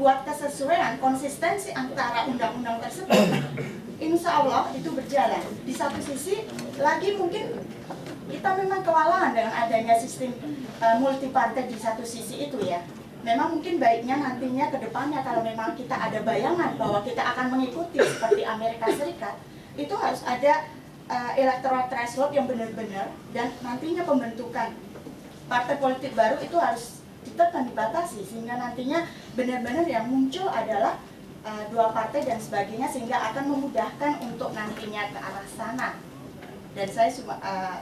buat kesesuaian, konsistensi antara undang-undang tersebut, insya Allah itu berjalan. Di satu sisi lagi mungkin kita memang kewalahan dengan adanya sistem multi partai di satu sisi itu ya. Memang mungkin baiknya nantinya ke depannya kalau memang kita ada bayangan bahwa kita akan mengikuti seperti Amerika Serikat, itu harus ada electoral threshold yang benar-benar, dan nantinya pembentukan partai politik baru itu harus ditekan, dibatasi, sehingga nantinya benar-benar yang muncul adalah dua partai dan sebagainya, sehingga akan memudahkan untuk nantinya ke arah sana. Dan saya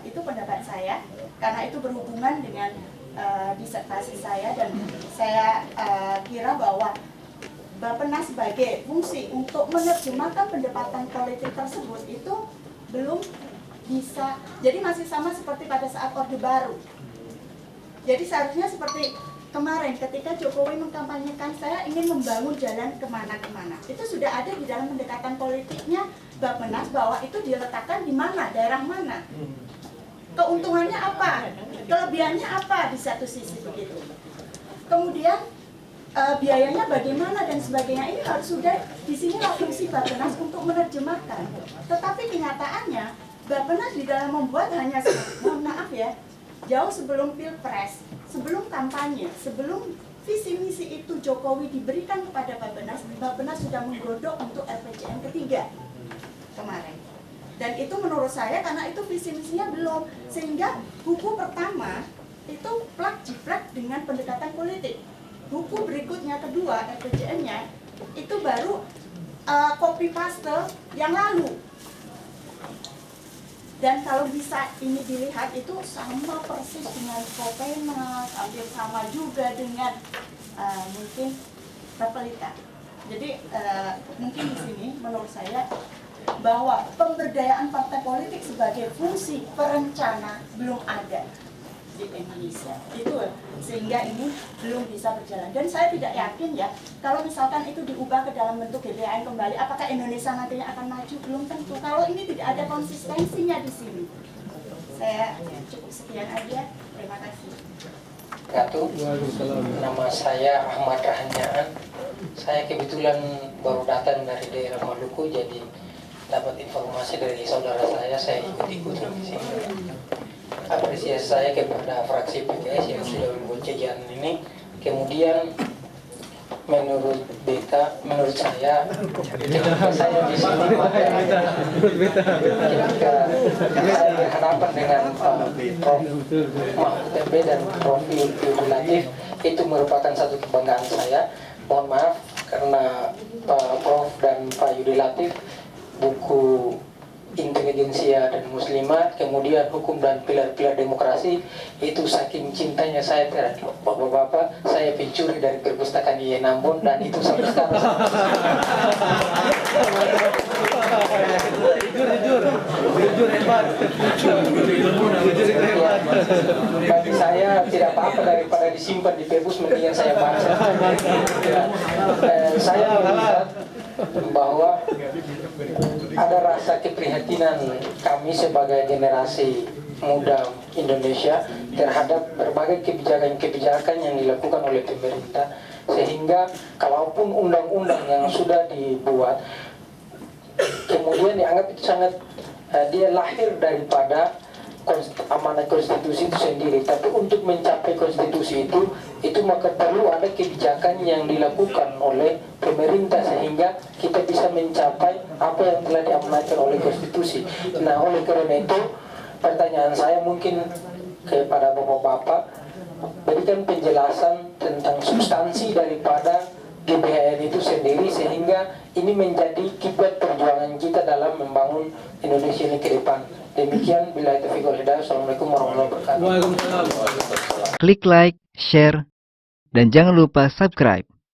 itu pendapat saya, karena itu berhubungan dengan disertasi saya, dan saya kira bahwa Bappenas sebagai fungsi untuk menerjemahkan pendekatan politik tersebut itu belum bisa, jadi masih sama seperti pada saat Orde Baru. Jadi seharusnya seperti kemarin ketika Jokowi mengkampanyekan saya ingin membangun jalan kemana-kemana, itu sudah ada di dalam pendekatan politiknya Bappenas bahwa itu diletakkan di mana, daerah mana, keuntungannya apa, kelebihannya apa di satu sisi begitu. Kemudian biayanya bagaimana dan sebagainya, ini harus sudah di sini fungsi Bappenas untuk menerjemahkan. Tetapi kenyataannya Bappenas di dalam membuat hanya, mohon maaf ya, jauh sebelum Pilpres, sebelum kampanye, sebelum visi misi itu Jokowi diberikan kepada Bappenas sudah menggodok untuk RPJM ketiga kemarin. Dan itu menurut saya karena itu visi misinya belum, sehingga buku pertama itu plak jiplak dengan pendekatan politik. Buku berikutnya kedua RPJM-nya itu baru copy paste yang lalu. Dan kalau bisa ini dilihat itu sama persis dengan Kopenas, hampir sama juga dengan mungkin Repelita. Jadi mungkin di sini menurut saya bahwa pemberdayaan partai politik sebagai fungsi perencana belum ada di Indonesia, itu sehingga ini belum bisa berjalan. Dan saya tidak yakin ya kalau misalkan itu diubah ke dalam bentuk GBHN kembali, apakah Indonesia nantinya akan maju? Belum tentu kalau ini tidak ada konsistensinya di sini. Saya cukup sekian aja, terima kasih. Nama saya Ahmad Rahanyaan. Saya kebetulan baru datang dari daerah Maluku, jadi dapat informasi dari saudara saya ikut-ikutan di sini. Apresiasi saya kepada fraksi PKS yang sudah membuat kegiatan ini. Kemudian menurut saya ketika saya di sini ketika saya berhadapan dengan Prof. Mahfud MD dan Prof. Yudi Latif, itu merupakan satu kebanggaan saya. Mohon maaf karena Prof. dan Pak Yudi Latif buku Intelijensia dan Muslimat, kemudian Hukum dan Pilar-Pilar Demokrasi, itu saking cintanya saya terhadap bapak-bapak, saya pencuri dari perpustakaan IAIN Ambon, dan itu sampai sekarang. Jujur hebat. Bagi saya tidak apa-apa daripada disimpan di perpus, mendingan saya baca. Saya melihat bahwa ada rasa keprihatinan kami sebagai generasi muda Indonesia terhadap berbagai kebijakan-kebijakan yang dilakukan oleh pemerintah, sehingga kalaupun undang-undang yang sudah dibuat kemudian dianggap itu sangat dia lahir daripada amanat konstitusi itu sendiri, tapi untuk mencapai konstitusi itu maka perlu ada kebijakan yang dilakukan oleh pemerintah sehingga kita bisa mencapai apa yang telah diamanatkan oleh konstitusi. Nah, oleh karena itu pertanyaan saya mungkin kepada bapak-bapak, berikan penjelasan tentang substansi daripada GBHN itu sendiri, sehingga ini menjadi kiblat perjuangan kita dalam membangun Indonesia ini ke depan. Demikian, bila taufiq wal hidayah. Assalamualaikum warahmatullahi wabarakatuh. Klik like, share, dan jangan lupa subscribe.